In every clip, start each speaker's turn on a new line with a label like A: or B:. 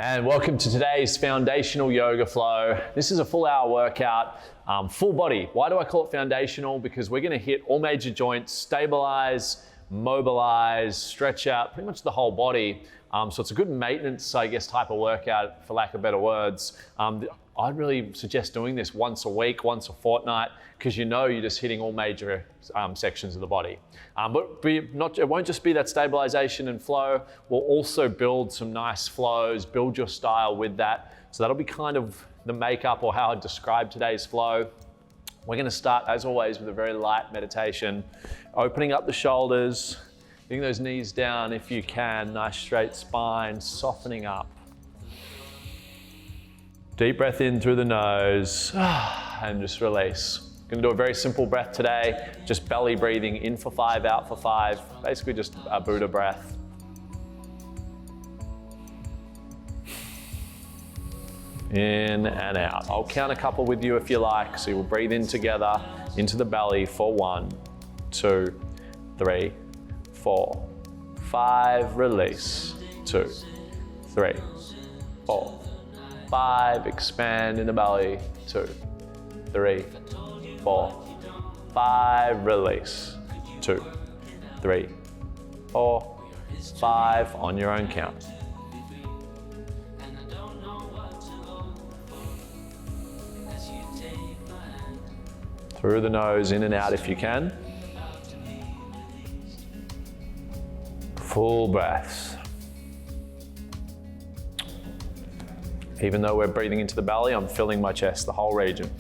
A: And welcome to today's foundational yoga flow. This is a full hour workout, full body. Why do I call it foundational? Because we're gonna hit all major joints, stabilize, mobilize, stretch out, pretty much the whole body. So it's a good maintenance, I guess, type of workout, for lack of better words. I'd really suggest doing this once a week, once a fortnight, because you know you're just hitting all major sections of the body. But it won't just be that stabilization and flow. We'll also build some nice flows, build your style with that. So that'll be kind of the makeup or how I describe today's flow. We're gonna start, as always, with a very light meditation, opening up the shoulders, getting those knees down if you can, nice straight spine, softening up. Deep breath in through the nose and just release. Gonna do a very simple breath today, just belly breathing, in for 5, out for 5. Basically just a Buddha breath. In and out. I'll count a couple with you if you like. So you'll breathe in together into the belly for 1, 2, 3, 4, 5, release, 2, 3, 4, 5, expand in the belly, 2, 3, 4, 5, release, 2, 3, 4, 5, on your own count. Through the nose, in and out if you can. Full breaths. Even though we're breathing into the belly, I'm filling my chest, the whole region.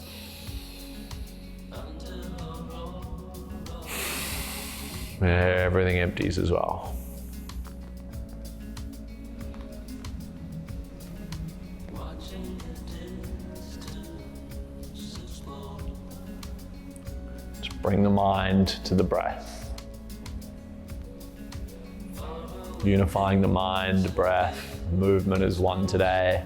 A: Everything empties as well. Just bring the mind to the breath. Unifying the mind, breath, movement as one today.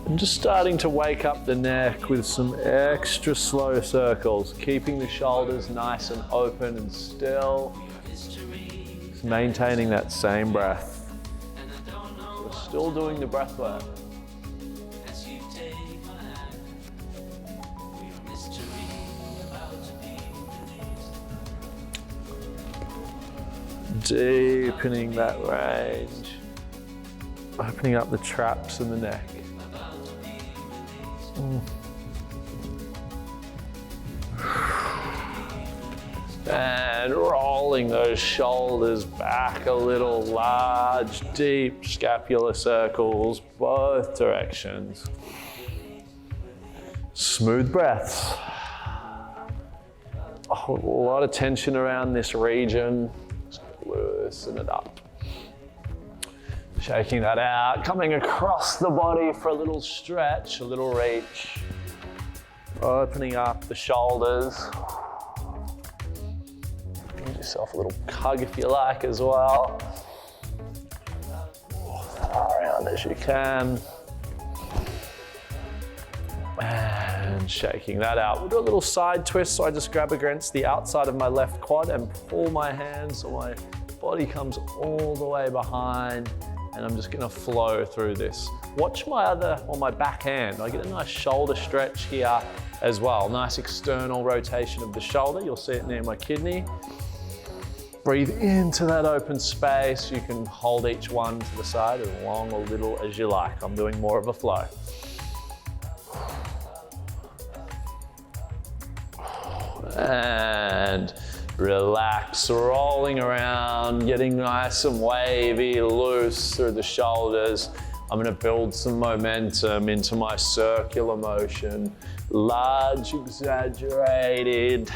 A: I'm just starting to wake up the neck with some extra slow circles, keeping the shoulders nice and open and still. Just maintaining that same breath. We're still doing the breath work. Deepening that range. Opening up the traps in the neck. And rolling those shoulders back a little, large, deep scapular circles, both directions. Smooth breaths. A lot of tension around this region. Just loosen it up. Shaking that out, coming across the body for a little stretch, a little reach. Opening up the shoulders. Give yourself a little hug if you like as well. Far around as you can. And shaking that out. We'll do a little side twist, so I just grab against the outside of my left quad and pull my hands so my body comes all the way behind. And I'm just gonna flow through this. Watch my back hand. I get a nice shoulder stretch here as well. Nice external rotation of the shoulder. You'll see it near my kidney. Breathe into that open space. You can hold each one to the side as long or little as you like. I'm doing more of a flow. And relax, rolling around, getting nice and wavy, loose through the shoulders. I'm gonna build some momentum into my circular motion. Large, exaggerated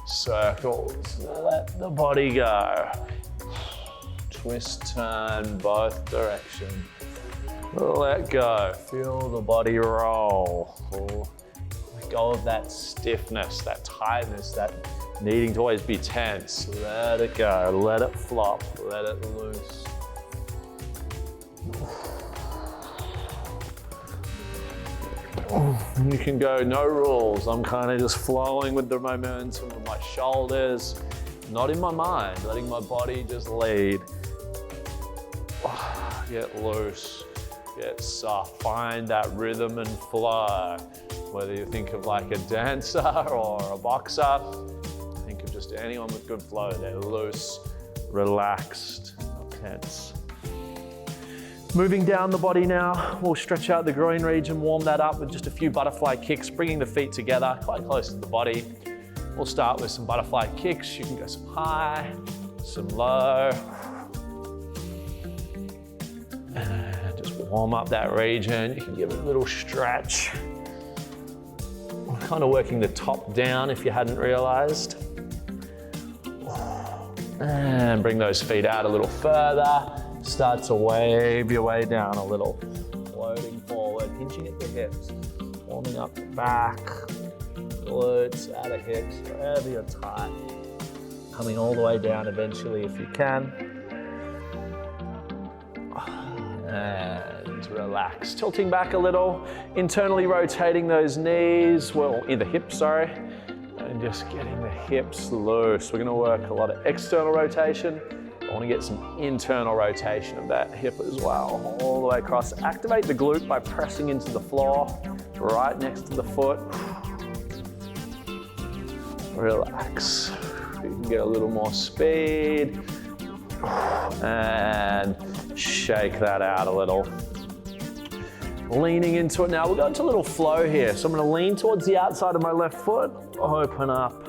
A: circles. Let the body go. Twist, turn, both directions. Let go, feel the body roll. Let go of that stiffness, that tightness, that needing to always be tense. Let it go, let it flop, let it loose. You can go no rules. I'm kind of just flowing with the momentum of my shoulders, not in my mind, letting my body just lead. Get loose. Get soft, find that rhythm and flow. Whether you think of like a dancer or a boxer, think of just anyone with good flow. They're loose, relaxed, not tense. Moving down the body now, we'll stretch out the groin region, warm that up with just a few butterfly kicks, bringing the feet together quite close to the body. We'll start with some butterfly kicks. You can go some high, some low. Warm up that region. You can give it a little stretch. We're kind of working the top down if you hadn't realized. And bring those feet out a little further. Start to wave your way down a little. Floating forward, hinging at the hips. Warming up the back, glutes, outer hips, wherever you're tight. Coming all the way down eventually if you can. And relax. Tilting back a little, internally rotating those knees, well, either hips, sorry, and just getting the hips loose. We're gonna work a lot of external rotation. I wanna get some internal rotation of that hip as well, all the way across. Activate the glute by pressing into the floor, right next to the foot. Relax. You can get a little more speed. And shake that out a little. Leaning into it now. We'll go into a little flow here. So I'm gonna lean towards the outside of my left foot, open up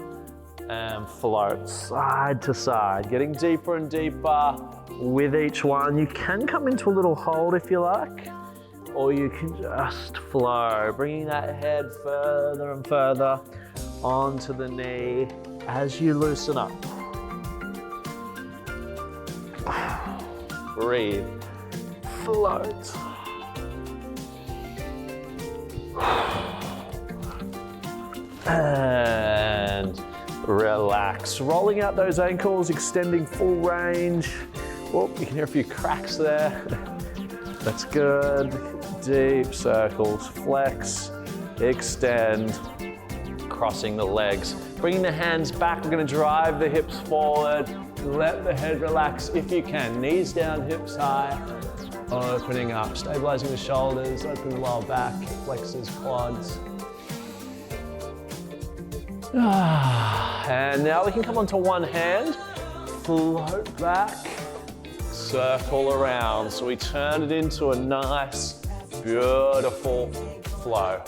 A: and float side to side, getting deeper and deeper with each one. You can come into a little hold if you like, or you can just flow, bringing that head further and further onto the knee as you loosen up. Breathe, float. And relax. Rolling out those ankles, extending full range. Oh, you can hear a few cracks there. That's good. Deep circles, flex, extend, crossing the legs. Bringing the hands back, we're gonna drive the hips forward. Let the head relax if you can. Knees down, hips high. Opening up, stabilizing the shoulders, open the lower back, flexors, quads. And now we can come onto one hand, float back, circle around. So we turn it into a nice, beautiful flow.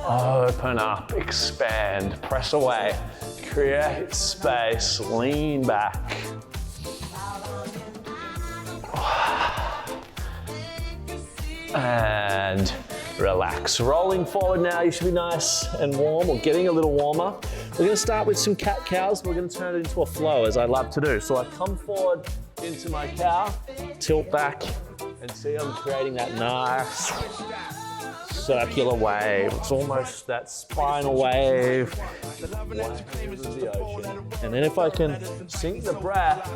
A: Open up, expand, press away, create space, lean back. And relax. Rolling forward now, you should be nice and warm, or getting a little warmer. We're gonna start with some cat-cows, we're gonna turn it into a flow, as I love to do. So I come forward into my cow, tilt back, and see I'm creating that nice circular wave. It's almost that spinal wave of the ocean. And then if I can sink the breath,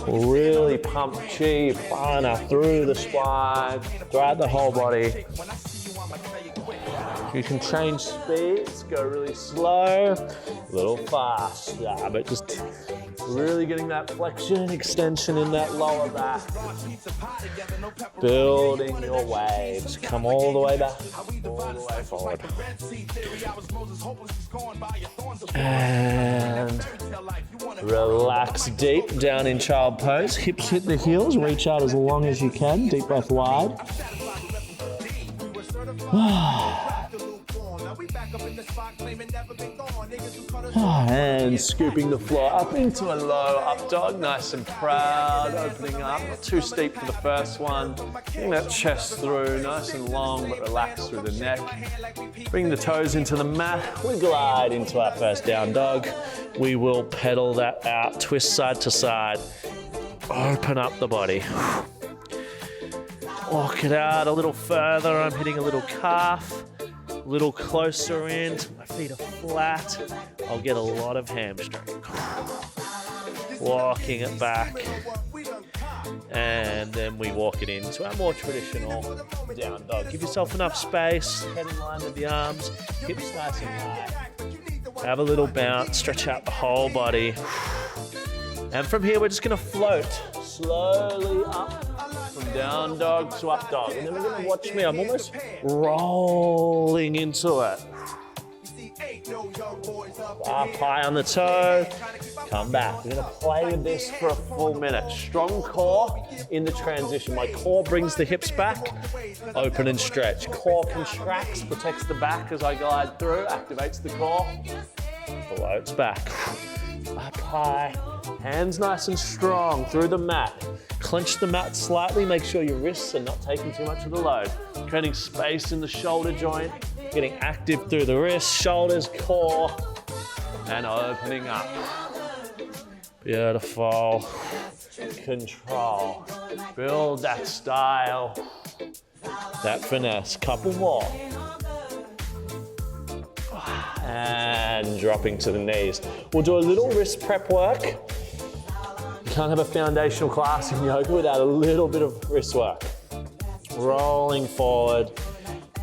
A: really pump chi, prana through the spine, throughout the whole body. You can change speeds, go really slow, a little fast, but just really getting that flexion, extension in that lower back. Building your waves. Come all the way back, all the way forward. And relax deep down in child pose. Hips hit the heels, reach out as long as you can. Deep breath wide. And scooping the floor up into a low up dog, nice and proud, opening up, not too steep for the first one. Getting that chest through, nice and long, but relaxed through the neck. Bring the toes into the mat, we glide into our first down dog. We will pedal that out, twist side to side, open up the body. Walk it out a little further, I'm hitting a little calf. A little closer in, my feet are flat. I'll get a lot of hamstring. Walking it back. And then we walk it into our more traditional down dog. Give yourself enough space, head in line with the arms, hips nice and high. Have a little bounce, stretch out the whole body. And from here, we're just gonna float slowly up from down dog to up dog. And then we're gonna watch me, I'm almost rolling into it. Up high on the toe, come back. We're gonna play with this for a full minute. Strong core in the transition. My core brings the hips back, open and stretch. Core contracts, protects the back as I glide through, activates the core, floats back. Up high, hands nice and strong through the mat. Clench the mat slightly, make sure your wrists are not taking too much of the load. Creating space in the shoulder joint, getting active through the wrists, shoulders, core, and opening up. Beautiful. Control. Build that style, that finesse. Couple more. And dropping to the knees. We'll do a little wrist prep work. You can't have a foundational class in yoga without a little bit of wrist work. Rolling forward,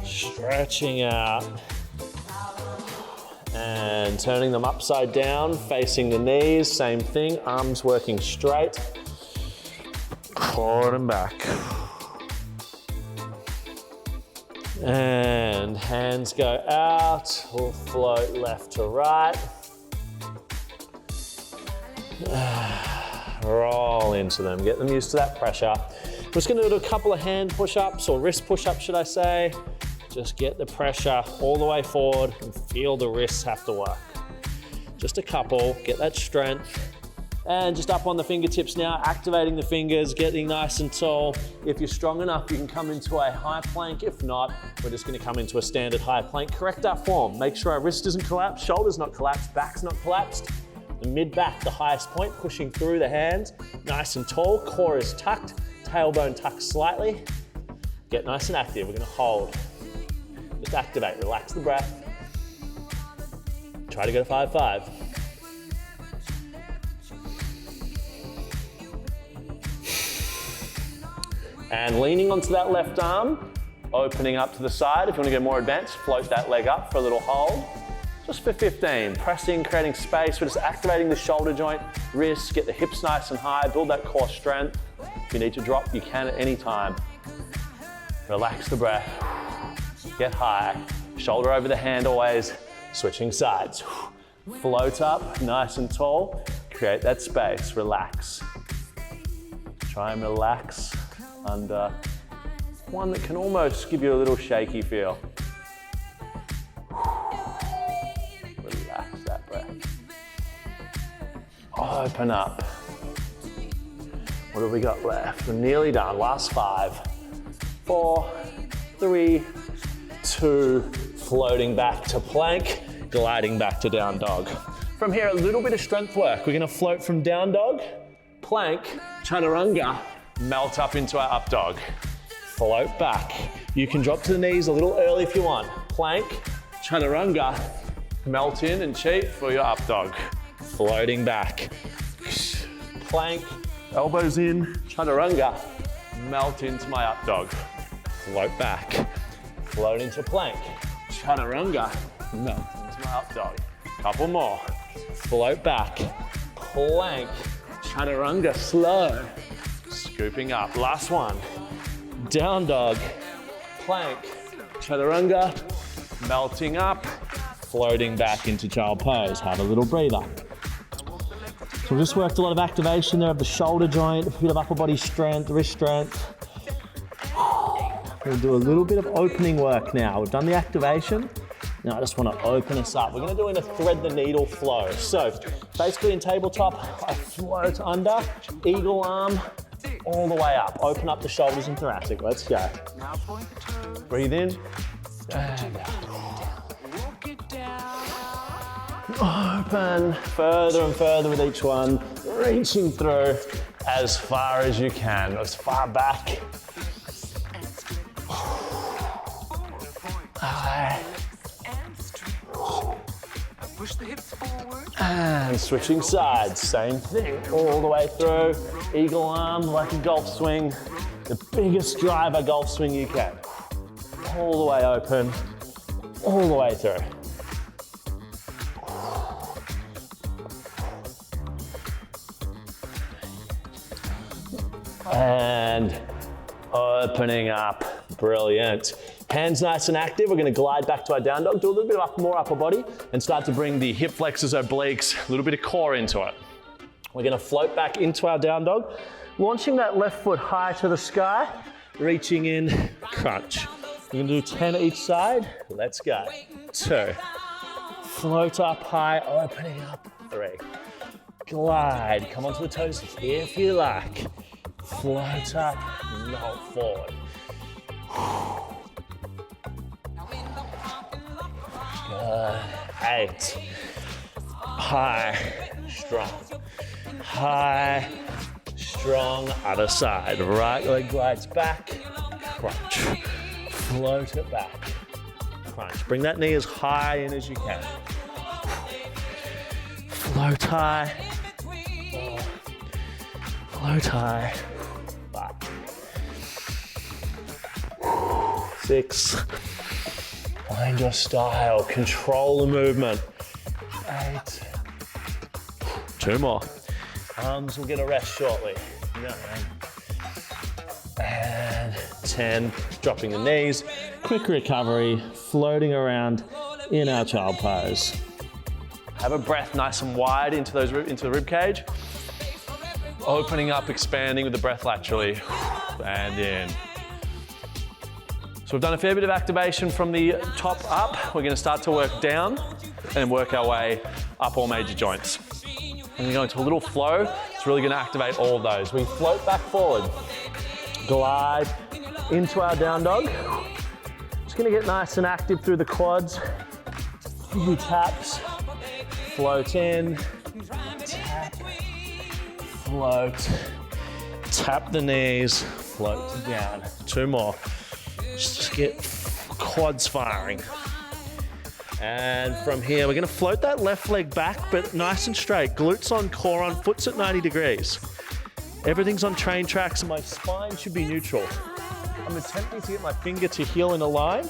A: stretching out, and turning them upside down, facing the knees, same thing, arms working straight, forward and back. And hands go out, we'll float left to right. Roll into them, get them used to that pressure. We're just gonna do a couple of hand push-ups, or wrist push-ups should I say. Just get the pressure all the way forward and feel the wrists have to work. Just a couple, get that strength. And just up on the fingertips now, activating the fingers, getting nice and tall. If you're strong enough, you can come into a high plank. If not, we're just gonna come into a standard high plank. Correct our form. Make sure our wrist isn't collapsed, shoulders not collapsed, back's not collapsed. The mid-back, the highest point, pushing through the hands. Nice and tall, core is tucked, tailbone tucked slightly. Get nice and active, we're gonna hold. Just activate, relax the breath. Try to go to 5-5. And leaning onto that left arm, opening up to the side. If you want to get more advanced, float that leg up for a little hold. Just for 15, pressing, creating space. We're just activating the shoulder joint, wrists, get the hips nice and high, build that core strength. If you need to drop, you can at any time. Relax the breath, get high, shoulder over the hand always, switching sides. Float up, nice and tall, create that space, relax. Try and relax under one that can almost give you a little shaky feel. Relax that breath. Open up. What have we got left? We're nearly done. Last 5, 4, 3, 2, floating back to plank, gliding back to down dog. From here, a little bit of strength work. We're gonna float from down dog, plank, chaturanga, melt up into our up dog. Float back. You can drop to the knees a little early if you want. Plank, chaturanga, melt in and cheat for your up dog. Floating back. Plank, elbows in, chaturanga, melt into my up dog. Float back. Float into plank, chaturanga, melt into my up dog. Couple more. Float back, plank, chaturanga, slow. Scooping up, last one. Down dog, plank, chaturanga, melting up, floating back into child pose. Have a little breather. So we just worked a lot of activation there of the shoulder joint, a bit of upper body strength, wrist strength. We'll do a little bit of opening work now. We've done the activation.
B: Now I just want to open us up. We're going to do in a thread the needle flow. So basically in tabletop, I float under, eagle arm, all the way up. Open up the shoulders and thoracic. Let's go. Breathe in. And open, further and further with each one, reaching through as far as you can, as far back.
C: Push the hips forward.
B: And switching sides, same thing, all the way through. Eagle arm like a golf swing, the biggest driver golf swing you can. All the way open, all the way through. And opening up, brilliant. Hands nice and active. We're gonna glide back to our down dog, do a little bit more upper body and start to bring the hip flexors, obliques, a little bit of core into it. We're gonna float back into our down dog, launching that left foot high to the sky, reaching in, crunch. We're gonna do 10 each side. Let's go. 2. Float up high, opening up. 3. Glide, come onto the toes if you like. Float up, melt forward. Good. 8. High, strong. High, strong, other side. Right leg glides back, crunch. Float it back, crunch. Bring that knee as high in as you can. Float high. Float high. 5. 6. Find your style, control the movement. 8. 2 more. Arms will get a rest shortly. 9. And 10. Dropping the knees. Quick recovery, floating around in our child pose. Have a breath nice and wide into the rib cage. Opening up, expanding with the breath laterally. And in. So we've done a fair bit of activation from the top up. We're gonna start to work down and work our way up all major joints. And we go into a little flow. It's really gonna activate all of those. We float back forward, glide into our down dog. Just gonna get nice and active through the quads. Few taps, float in, tap, float, tap the knees, float down. 2 more. Just get quads firing. And from here, we're gonna float that left leg back, but nice and straight. Glutes on, core on, foot's at 90 degrees. Everything's on train tracks and my spine should be neutral. I'm attempting to get my finger to heel in a line.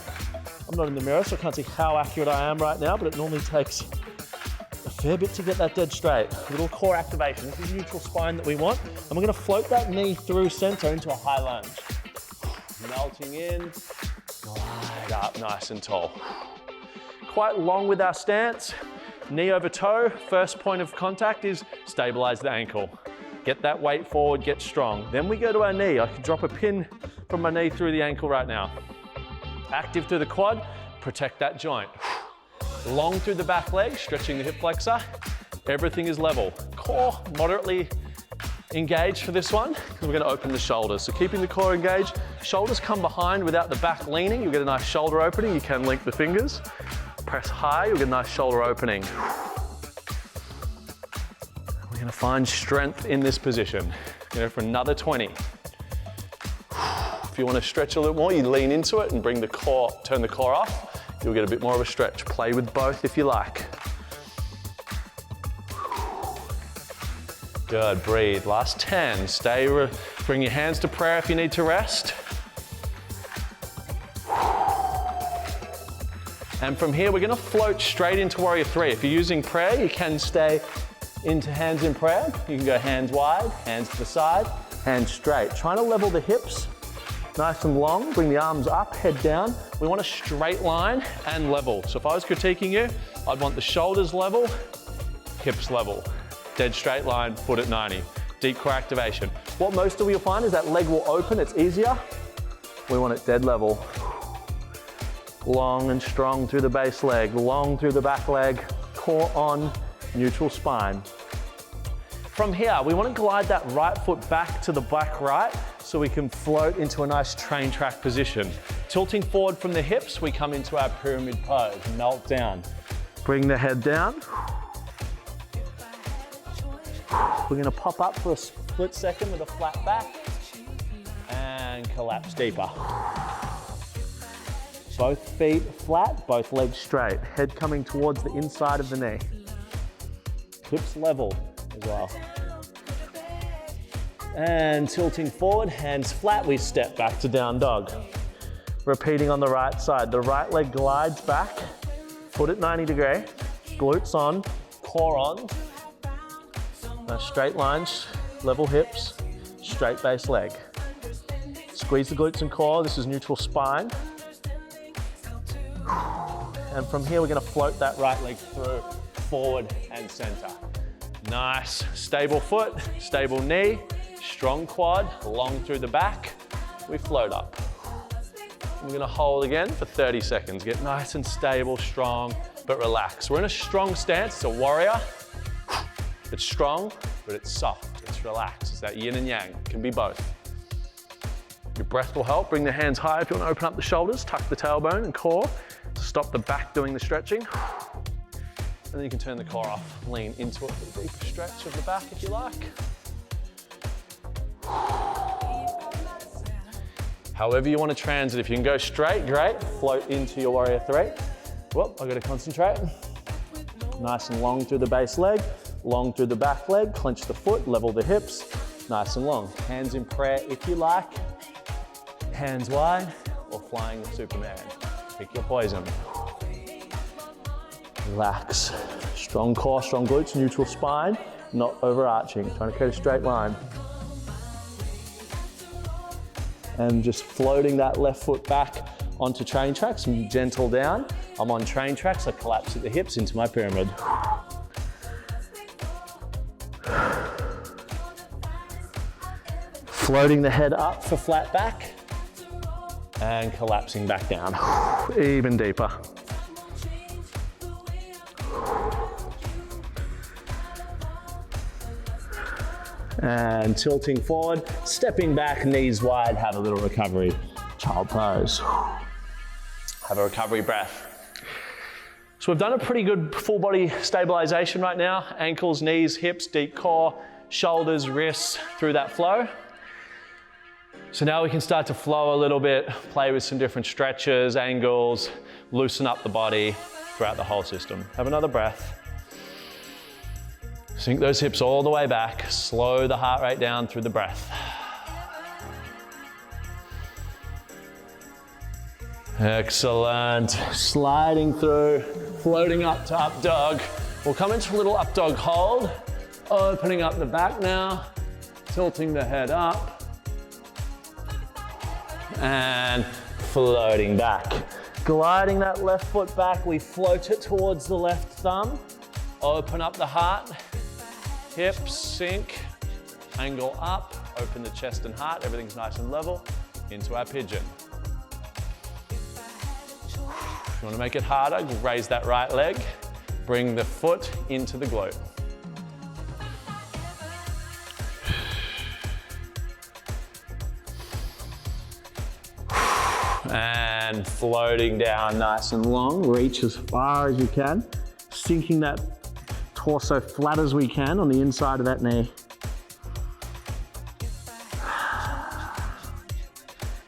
B: I'm not in the mirror, so I can't see how accurate I am right now, but it normally takes a fair bit to get that dead straight. A little core activation. This is neutral spine that we want. And we're gonna float that knee through center into a high lunge. Melting in, glide up nice and tall. Quite long with our stance. Knee over toe, first point of contact is stabilize the ankle. Get that weight forward, get strong. Then we go to our knee. I can drop a pin from my knee through the ankle right now. Active through the quad, protect that joint. Long through the back leg, stretching the hip flexor. Everything is level. Core moderately engaged for this one, because we're gonna open the shoulders. So keeping the core engaged, shoulders come behind without the back leaning. You'll get a nice shoulder opening. You can link the fingers. Press high, you'll get a nice shoulder opening. We're gonna find strength in this position. Go for another 20. If you wanna stretch a little more, you lean into it and bring the core, turn the core off. You'll get a bit more of a stretch. Play with both if you like. Good, breathe. Last 10. Bring your hands to prayer if you need to rest. And from here, we're gonna float straight into Warrior 3. If you're using prayer, you can stay into hands in prayer. You can go hands wide, hands to the side, hands straight. Trying to level the hips, nice and long. Bring the arms up, head down. We want a straight line and level. So if I was critiquing you, I'd want the shoulders level, hips level. Dead straight line, foot at 90. Deep core activation. What most of you will find is that leg will open, it's easier. We want it dead level. long and strong through the base leg, long through the back leg, core on, neutral spine. From here, we want to glide that right foot back to the back right so we can float into a nice train track position. Tilting forward from the hips, we come into our pyramid pose, melt down. Bring the head down. We're going to pop up for a split second with a flat back and collapse deeper. Both feet flat, both legs straight. Head coming towards the inside of the knee. Hips level as well. And tilting forward, hands flat, we step back to down dog. Repeating on the right side. The right leg glides back, foot at 90 degree, glutes on, core on. Nice straight lines, level hips, straight base leg. Squeeze the glutes and core, this is neutral spine. And from here, we're gonna float that right leg through, forward and center. Nice, stable foot, stable knee, strong quad, long through the back. We float up. We're gonna hold again for 30 seconds. Get nice and stable, strong, but relax. We're in a strong stance, it's a warrior. It's strong, but it's soft, it's relaxed. It's that yin and yang, it can be both. Your breath will help. Bring the hands high if you want to open up the shoulders, tuck the tailbone and core to stop the back doing the stretching. And then you can turn the core off, lean into it for a deeper stretch of the back if you like. However you want to transit, if you can go straight, great. Float into your warrior three. Whoop, I've got to concentrate. Nice and long through the base leg, long through the back leg, clench the foot, level the hips, nice and long. Hands in prayer if you like. Hands wide or flying Superman. Pick your poison. Relax. Strong core, strong glutes, neutral spine, not overarching. Trying to create a straight line. And just floating that left foot back onto train tracks and gentle down. I'm on train tracks, I collapse at the hips into my pyramid. Floating the head up for flat back and collapsing back down, even deeper. And tilting forward, stepping back, knees wide, have a little recovery. Child pose. Have a recovery breath. So we've done a pretty good full body stabilization right now. Ankles, knees, hips, deep core, shoulders, wrists, through that flow. So now we can start to flow a little bit, play with some different stretches, angles, loosen up the body throughout the whole system. Have another breath. Sink those hips all the way back. Slow the heart rate down through the breath. Excellent. Sliding through, floating up to up dog. We'll come into a little up dog hold. Opening up the back now, tilting the head up. And floating back. Gliding that left foot back, we float it towards the left thumb. Open up the heart. Hips sink, angle up, open the chest and heart, everything's nice and level, into our pigeon. If you want to make it harder, raise that right leg, bring the foot into the glute. And floating down nice and long, reach as far as you can, sinking that torso flat as we can on the inside of that knee.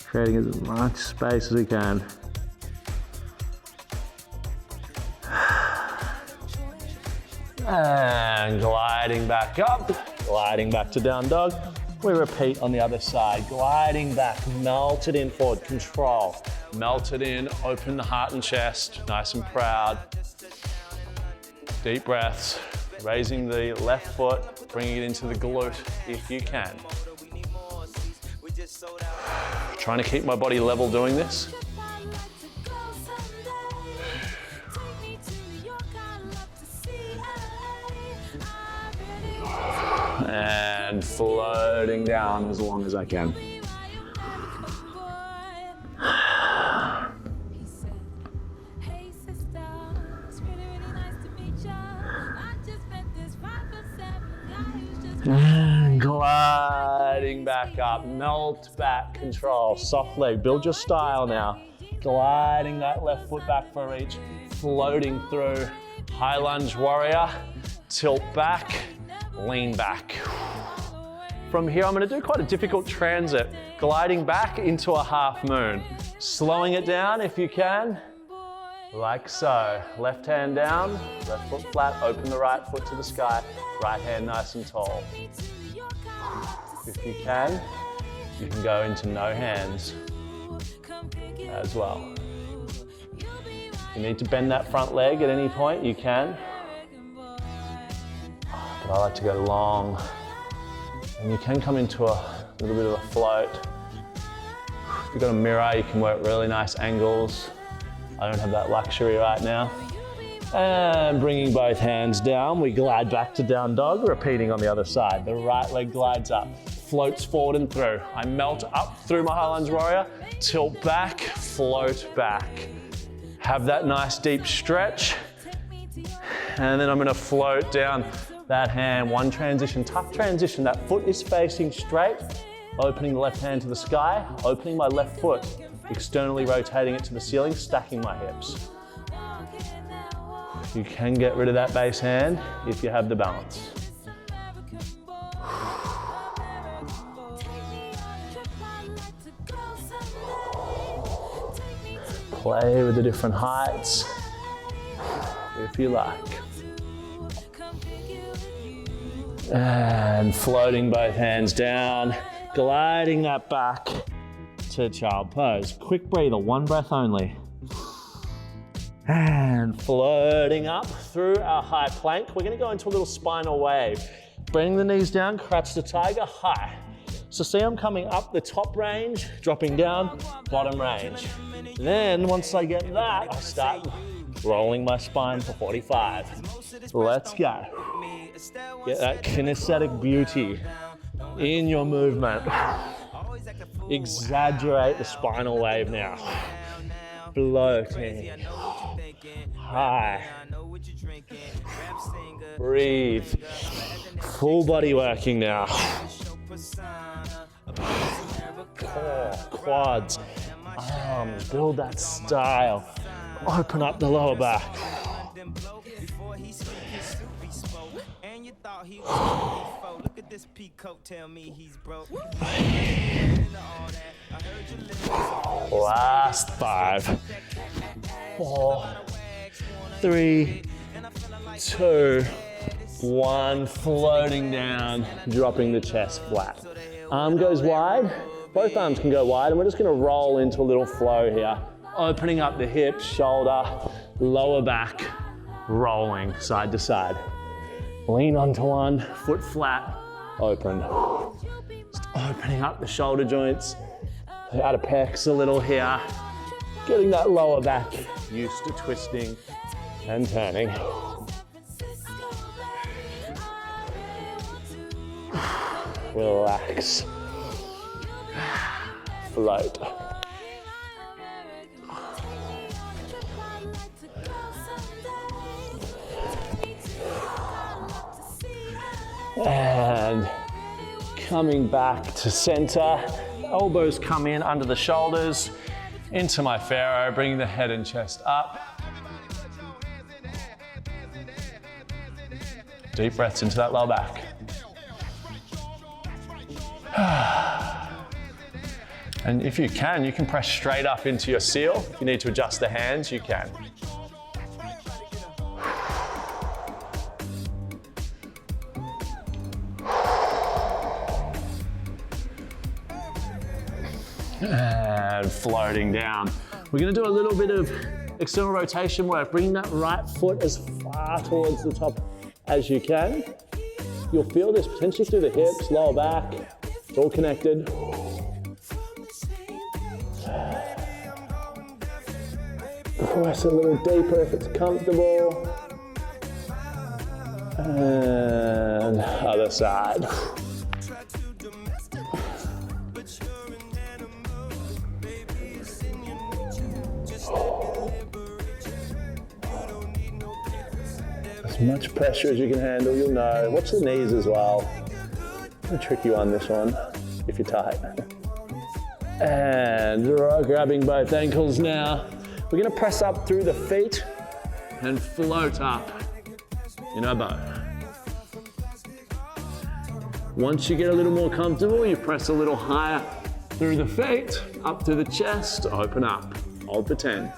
B: Creating as much space as we can. And gliding back up, gliding back to down dog. We repeat on the other side, gliding back, melt it in forward, control. Melt it in, open the heart and chest, nice and proud. Deep breaths, raising the left foot, bringing it into the glute if you can. Trying to keep my body level doing this. And floating down as long as I can. And gliding back up, melt back, control, soft leg, build your style now. Gliding that left foot back for a reach, floating through, high lunge warrior, tilt back, lean back. From here, I'm gonna do quite a difficult transit, gliding back into a half moon. Slowing it down if you can, like so. Left hand down, left foot flat, open the right foot to the sky, right hand nice and tall. If you can go into no hands as well. If you need to bend that front leg at any point, you can. But I like to go long. And you can come into a little bit of a float. If you've got a mirror, you can work really nice angles. I don't have that luxury right now. And bringing both hands down, we glide back to down dog, repeating on the other side. The right leg glides up, floats forward and through. I melt up through my high lunge warrior, tilt back, float back. Have that nice deep stretch. And then I'm gonna float down that hand, one transition, tough transition. That foot is facing straight, opening the left hand to the sky, opening my left foot, externally rotating it to the ceiling, stacking my hips. You can get rid of that base hand if you have the balance. Play with the different heights if you like. And floating both hands down, gliding that back to child pose. Quick breather, one breath only. And floating up through our high plank. We're gonna go into a little spinal wave. Bring the knees down, crouch to tiger, high. So see I'm coming up the top range, dropping down, bottom range. Then once I get that, I start rolling my spine for 45. Let's go. Get that kinesthetic beauty in your movement. Exaggerate the spinal wave now. Floating. High. Breathe. Full body working now. Core, quads, arms, build that style. Open up the lower back. Last 5, 4, 3, 2, 1. Floating down, dropping the chest flat. Arm goes wide, both arms can go wide, and we're just gonna roll into a little flow here. Opening up the hips, shoulder, lower back, rolling side to side. Lean onto one, foot flat, open. Just opening up the shoulder joints, the outer pecs a little here. Getting that lower back used to twisting and turning. Relax. Float. And coming back to center. Elbows come in under the shoulders, into my pharaoh, bringing the head and chest up. Deep breaths into that lower back. And if you can press straight up into your seal. If you need to adjust the hands, you can. And floating down. We're gonna do a little bit of external rotation work, bringing that right foot as far towards the top as you can. You'll feel this potentially through the hips, lower back, it's all connected. Press a little deeper if it's comfortable. And other side. As much pressure as you can handle, you'll know. Watch the knees as well. a tricky one, this one, if you're tight. And grabbing both ankles now. We're gonna press up through the feet and float up in a bow. Once you get a little more comfortable, you press a little higher through the feet, up to the chest, open up. Hold for 10.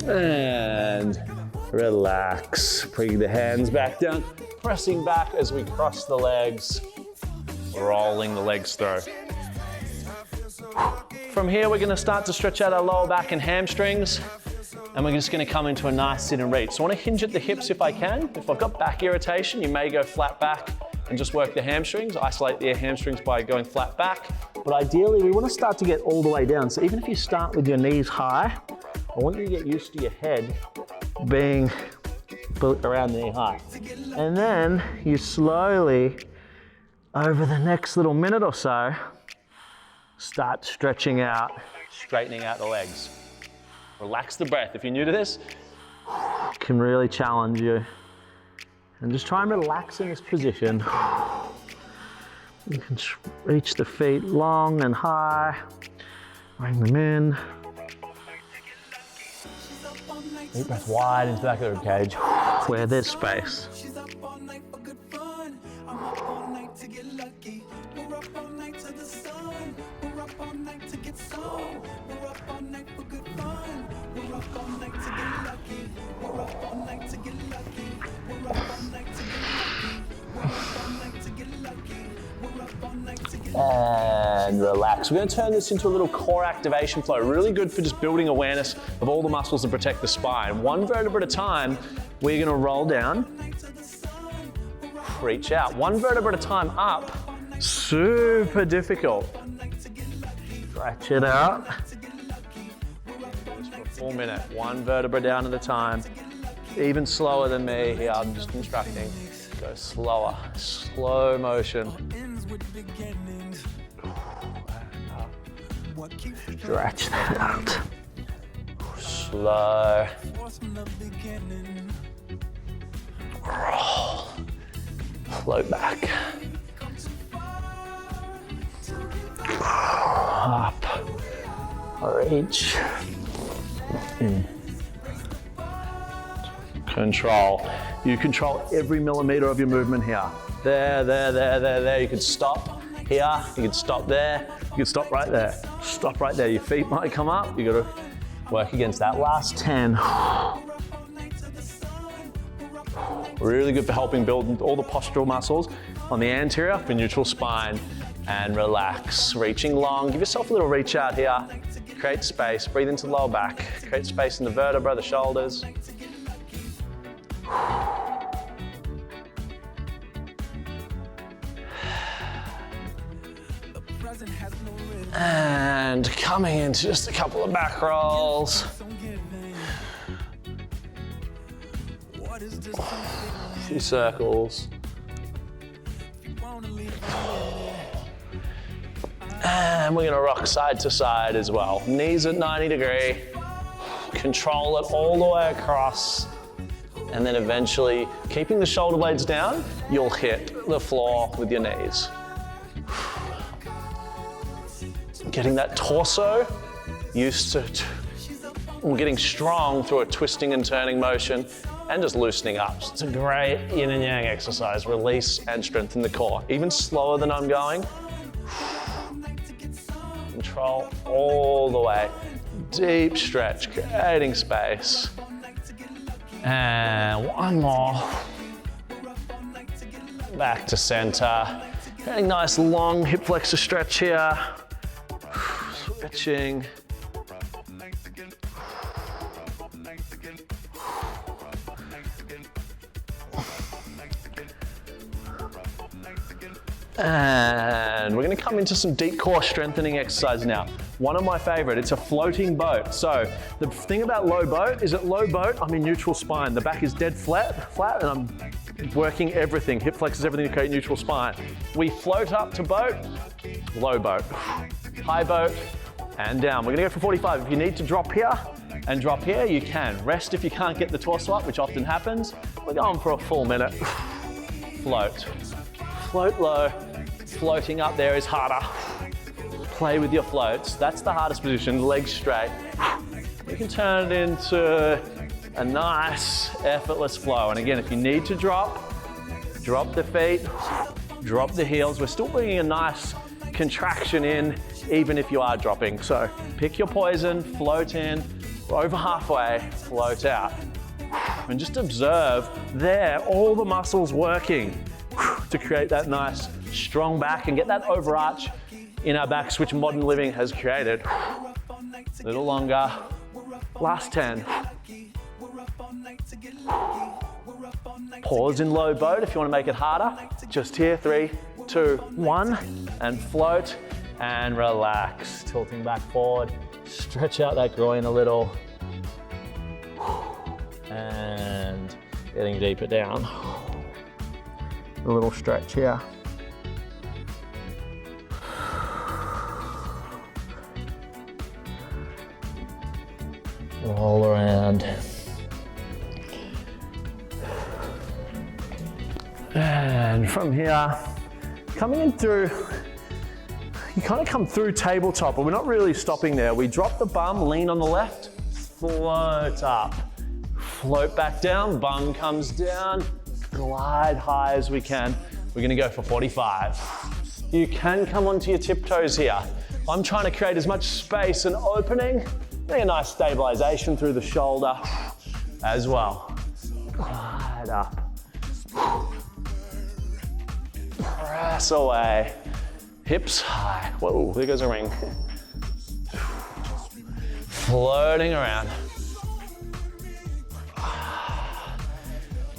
B: And relax. Bring the hands back down, pressing back as we cross the legs, rolling the legs through. From here, we're gonna start to stretch out our lower back and hamstrings, and we're just gonna come into a nice sit and reach. So I wanna hinge at the hips if I can. If I've got back irritation, you may go flat back and just work the hamstrings. Isolate the hamstrings by going flat back. But ideally, we wanna start to get all the way down. So even if you start with your knees high, I want you to get used to your head being around knee high. And then you slowly, over the next little minute or so, start stretching out, straightening out the legs. Relax the breath. If you're new to this, it can really challenge you. And just try and relax in this position. You can reach the feet long and high, bring them in. Deep breath wide into the back of the ribcage, where there's space. And relax. We're going to turn this into a little core activation flow. Really good for just building awareness of all the muscles that protect the spine. One vertebra at a time, we're going to roll down, reach out. One vertebra at a time up. Super difficult. Stretch it out. Just for a full minute. One vertebra down at a time. Even slower than me here. I'm just instructing. Go slower. Slow motion. Stretch that out. Slow. Roll. Float back. Up. Reach. In. Control. You control every millimeter of your movement here. There. You can stop here. You can stop there. You can stop right there. Stop right there. Your feet might come up. You gotta work against that. Last 10. Really good for helping build all the postural muscles on the anterior for neutral spine. And relax. Reaching long. Give yourself a little reach out here. Create space. Breathe into the lower back. Create space in the vertebra, the shoulders. And coming into just a couple of back rolls. A few circles. And we're gonna rock side to side as well. Knees at 90 degree. Control it all the way across. And then eventually, keeping the shoulder blades down, you'll hit the floor with your knees. Getting that torso used to getting strong through a twisting and turning motion and just loosening up. It's a great yin and yang exercise. Release and strengthen the core. Even slower than I'm going. Control all the way. Deep stretch, creating space. And one more. Back to center. Creating nice long hip flexor stretch here. Switching. And we're going to come into some deep core strengthening exercise now. One of my favorite, it's a floating boat. So the thing about low boat is at low boat, I'm in neutral spine. The back is dead flat, and I'm working everything. Hip flexors, everything to create neutral spine. We float up to boat, low boat, high boat, and down. We're going to go for 45. If you need to drop here, and drop here, you can. Rest if you can't get the torso up, which often happens. We're going for a full minute. Float. Float low. Floating up there is harder. Play with your floats. That's the hardest position, legs straight. You can turn it into a nice, effortless flow. And again, if you need to drop the feet, drop the heels. We're still bringing a nice contraction in, even if you are dropping. So pick your poison, float in, over halfway, float out. And just observe there, all the muscles working to create that nice, strong back and get that overarch in our backs, which modern living has created. A little longer. Last 10. Pause in low boat if you want to make it harder. Just here, 3, 2, 1, and float and relax. Tilting back forward, stretch out that groin a little, and getting deeper down. A little stretch here. Roll around. And from here, coming in through, you kind of come through tabletop, but we're not really stopping there. We drop the bum, lean on the left, float up. Float back down, bum comes down, glide high as we can. We're gonna go for 45. You can come onto your tiptoes here. I'm trying to create as much space and opening. A nice stabilization through the shoulder as well. Glide up. Press away. Hips high. Whoa, there goes a ring. Floating around.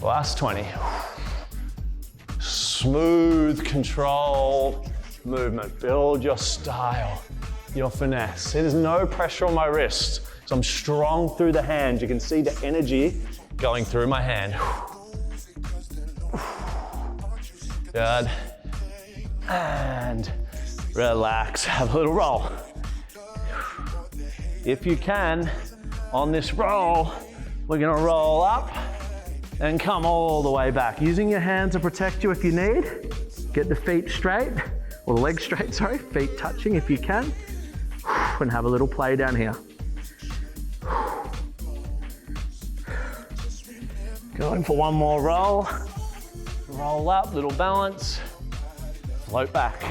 B: Last 20. Smooth, controlled movement. Build your style, your finesse. There's no pressure on my wrist, so I'm strong through the hand. You can see the energy going through my hand. Good. And relax, have a little roll. If you can, on this roll, we're gonna roll up and come all the way back. Using your hands to protect you if you need. Get the feet straight, or the legs straight, sorry, feet touching if you can. And have a little play down here. Going for one more roll. Roll up, little balance. Float back.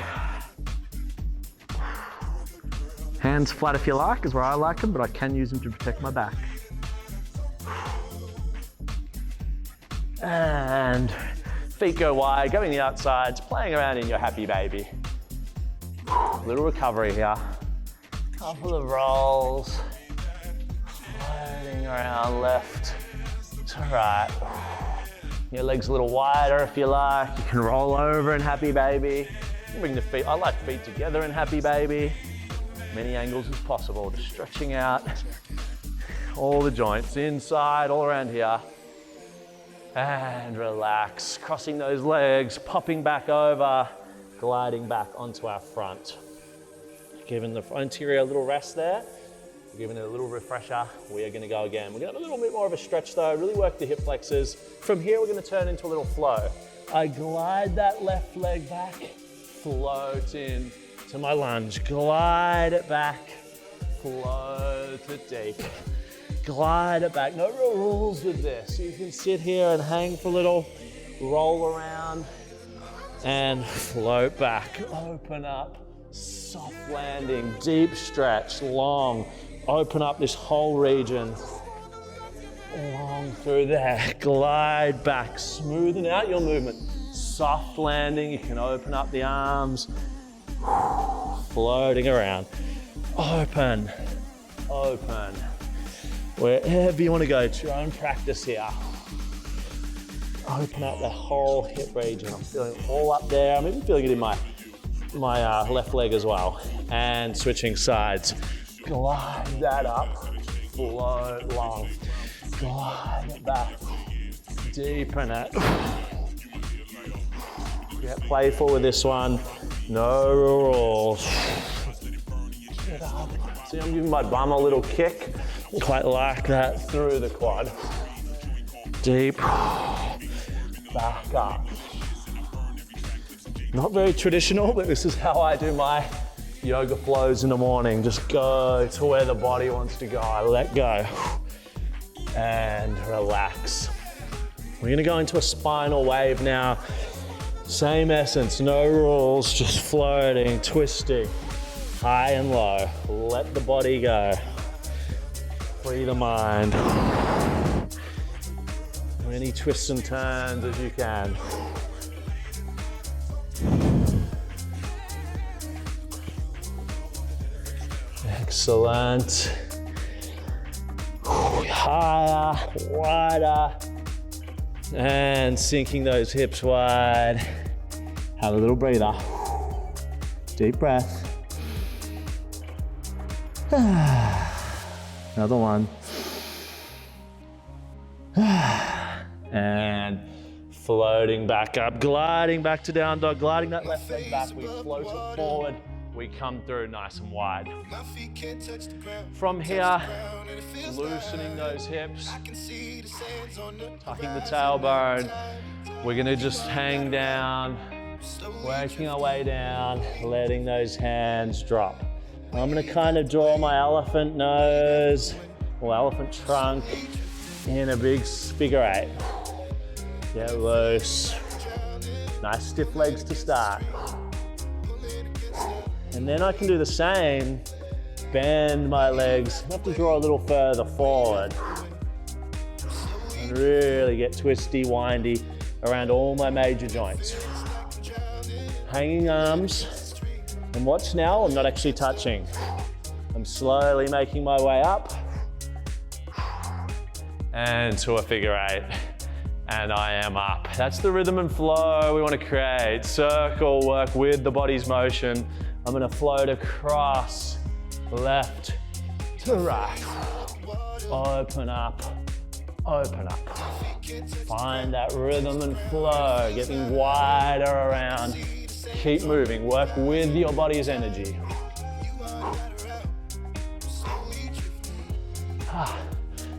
B: Hands flat if you like, is where I like them, but I can use them to protect my back. And feet go wide, going the outsides, playing around in your happy baby. Little recovery here. Couple of rolls. Floating around left to right. Your legs a little wider if you like. You can roll over in happy baby. You can bring the feet, I like feet together in happy baby. Many angles as possible, just stretching out all the joints, inside, all around here. And relax, crossing those legs, popping back over, gliding back onto our front. Giving the anterior a little rest there, giving it a little refresher. We are gonna go again. We're gonna have a little bit more of a stretch though, really work the hip flexors. From here, we're gonna turn into a little flow. I glide that left leg back, float in to my lunge, glide it back, float it deep. Glide it back. No real rules with this. You can sit here and hang for a little, roll around, and float back. Open up, soft landing, deep stretch, long. Open up this whole region. Long through there. Glide back, smoothing out your movement. Soft landing. You can open up the arms. Floating around. Open, open. Wherever you want to go, it's your own practice here. Open up the whole hip region. I'm feeling it all up there. I'm even feeling it in my left leg as well. And switching sides. Glide that up, float long. Glide it back, deepen it. Get playful with this one. No rules. Get up, See, I'm giving my bum a little kick. Quite like that through the quad. Deep, back up. Not very traditional, but this is how I do my yoga flows in the morning. Just go to where the body wants to go. I let go and relax. We're gonna go into a spinal wave now. Same essence, no rules, just floating, twisting, high and low. Let the body go. Free the mind. Many twists and turns as you can. Excellent. Higher, wider, and sinking those hips wide. Have a little breather. Deep breath. Another one. And floating back up, gliding back to down dog, gliding that left leg back. We float it forward. We come through nice and wide. From here, loosening those hips, tucking the tailbone. We're gonna just hang down, working our way down, letting those hands drop. I'm gonna kind of draw my elephant nose or elephant trunk in a big figure 8. Get loose. Nice stiff legs to start. And then I can do the same, bend my legs, I have to draw a little further forward. And really get twisty, windy around all my major joints. Hanging arms, and watch now, I'm not actually touching. I'm slowly making my way up and to a figure 8. And I am up. That's the rhythm and flow we want to create. Circle, work with the body's motion. I'm gonna float across, left to right. Open up, open up. Find that rhythm and flow, getting wider around. Keep moving, work with your body's energy.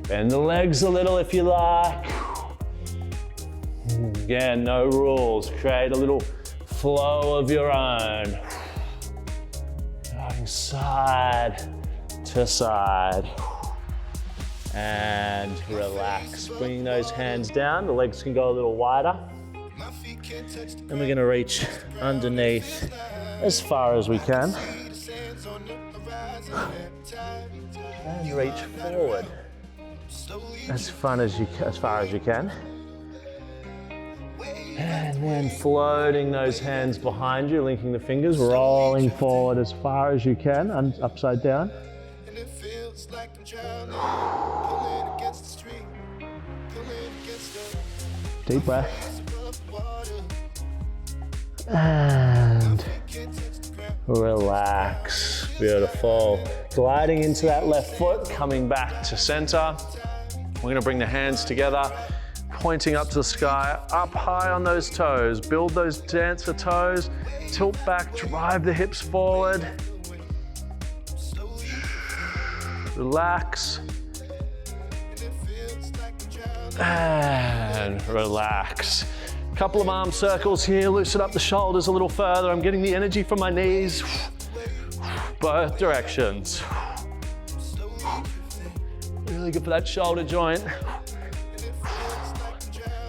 B: Bend the legs a little if you like. Again, no rules. Create a little flow of your own. Going side to side. And relax. Bringing those hands down. The legs can go a little wider. And we're gonna reach underneath as far as we can. And reach forward as far as you can. And then floating those hands behind you, linking the fingers, rolling forward as far as you can, upside down. Deep breath. And relax. Beautiful. Gliding into that left foot, coming back to center. We're gonna bring the hands together, pointing up to the sky, up high on those toes. Build those dancer toes, tilt back, drive the hips forward. Relax. And relax. Couple of arm circles here, loosen up the shoulders a little further. I'm getting the energy from my knees. Both directions. Really good for that shoulder joint.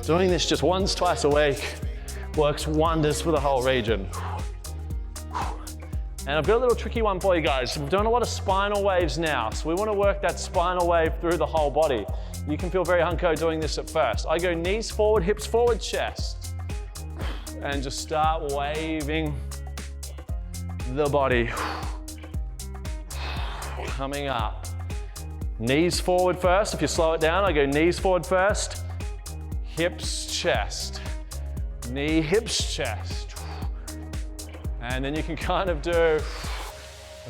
B: Doing this just once, twice a week works wonders for the whole region. And I've got a little tricky one for you guys. We've done a lot of spinal waves now, so we want to work that spinal wave through the whole body. You can feel very hunko doing this at first. I go knees forward, hips forward, chest. And just start waving the body. Coming up. Knees forward first. If you slow it down, I go knees forward first. Hips, chest. Knee, hips, chest. And then you can kind of do a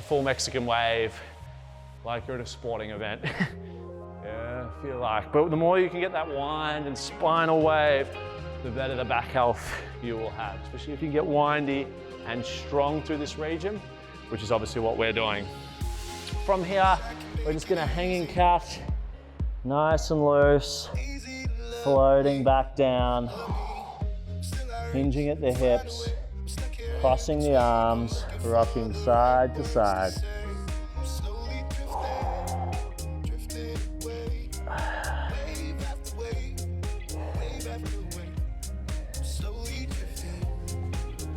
B: full Mexican wave like you're at a sporting event. Yeah, if you like. But the more you can get that wind and spinal wave, the better the back health you will have, especially if you get windy and strong through this region, which is obviously what we're doing. From here, we're just gonna hanging cat, nice and loose, floating back down, hinging at the hips, crossing the arms, rocking side to side.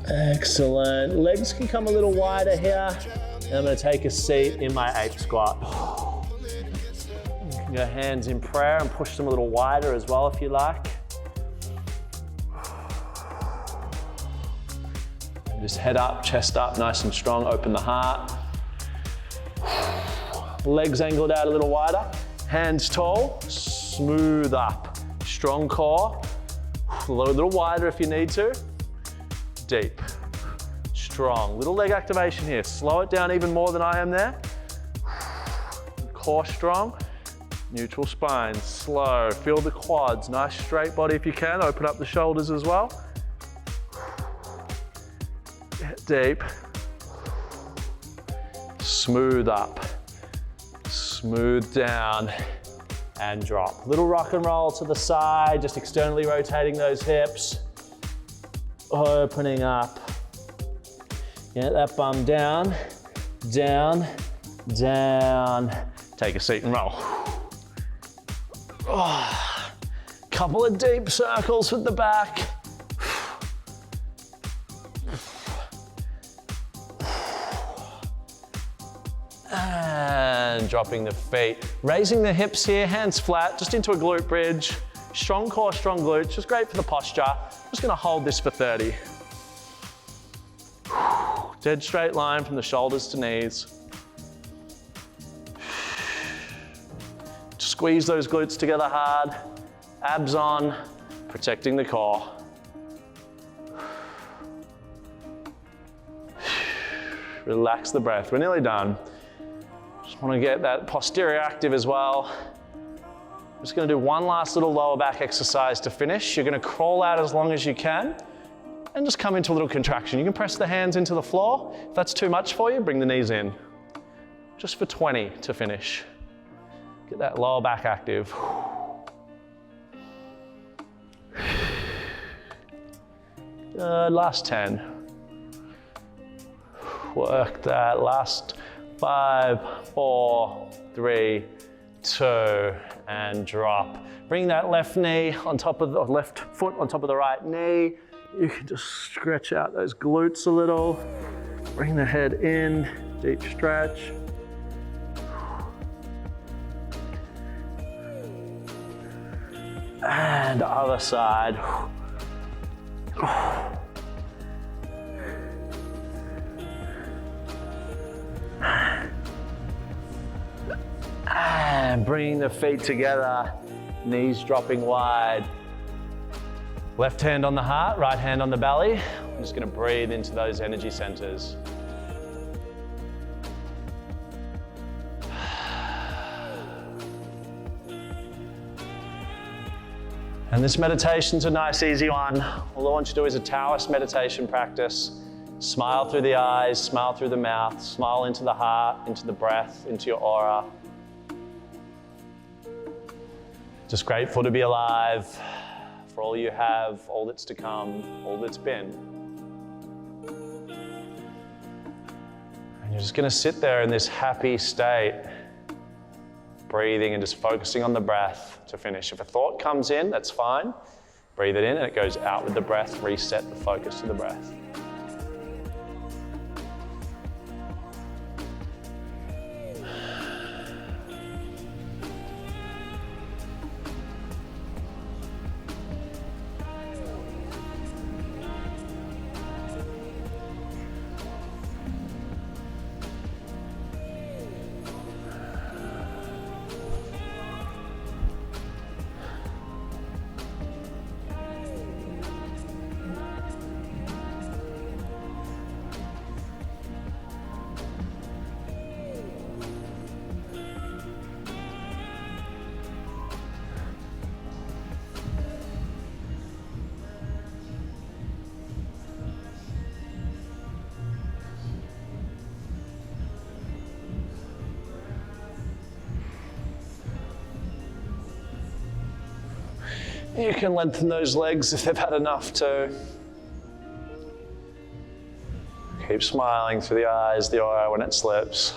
B: Excellent. Legs can come a little wider here. And I'm going to take a seat in my ape squat. Your hands in prayer and push them a little wider as well if you like. And just head up, chest up, nice and strong. Open the heart. Legs angled out a little wider. Hands tall, smooth up. Strong core. A little wider if you need to. Deep, strong. Little leg activation here. Slow it down even more than I am there. Core strong. Neutral spine, slow. Feel the quads. Nice straight body if you can. Open up the shoulders as well. Get deep. Smooth up. Smooth down and drop. Little rock and roll to the side, just externally rotating those hips. Opening up. Get that bum down, down, down. Take a seat and roll. Oh, couple of deep circles with the back. And dropping the feet. Raising the hips here, hands flat, just into a glute bridge. Strong core, strong glutes, just great for the posture. I'm just gonna hold this for 30. Dead straight line from the shoulders to knees. Squeeze those glutes together hard. Abs on, protecting the core. Relax the breath, we're nearly done. Just wanna get that posterior active as well. Just gonna do one last little lower back exercise to finish. You're gonna crawl out as long as you can and just come into a little contraction. You can press the hands into the floor. If that's too much for you, bring the knees in. Just for 20 to finish. Get that lower back active. Good, last 10. Work that, last 5, 4, 3, 2, and drop. Bring that left knee on top of the left foot on top of the right knee. You can just stretch out those glutes a little. Bring the head in, deep stretch. And other side. And bringing the feet together, knees dropping wide. Left hand on the heart, right hand on the belly. I'm just gonna breathe into those energy centers. And this meditation's a nice, easy one. All I want you to do is a Taoist meditation practice. Smile through the eyes, smile through the mouth, smile into the heart, into the breath, into your aura. Just grateful to be alive, for all you have, all that's to come, all that's been. And you're just gonna sit there in this happy state, breathing and just focusing on the breath to finish. If a thought comes in, that's fine. Breathe it in and it goes out with the breath. Reset the focus to the breath. You can lengthen those legs if they've had enough too. Keep smiling through the eyes, the eye when it slips.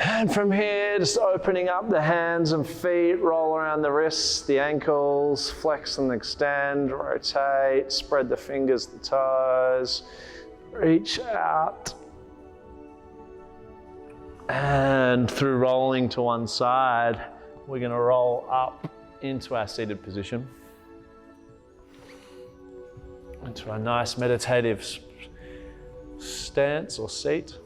B: And from here, just opening up the hands and feet, roll around the wrists, the ankles, flex and extend, rotate, spread the fingers, the toes, reach out. And through rolling to one side, we're going to roll up into our seated position, into a nice meditative stance or seat.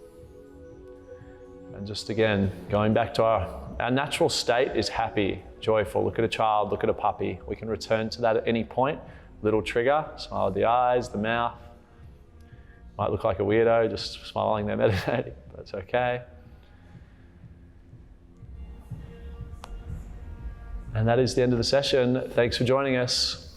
B: And just again, going back to our natural state is happy, joyful. Look at a child, look at a puppy. We can return to that at any point. Little trigger, smile with the eyes, the mouth. Might look like a weirdo, just smiling there meditating, but it's okay. And that is the end of the session. Thanks for joining us.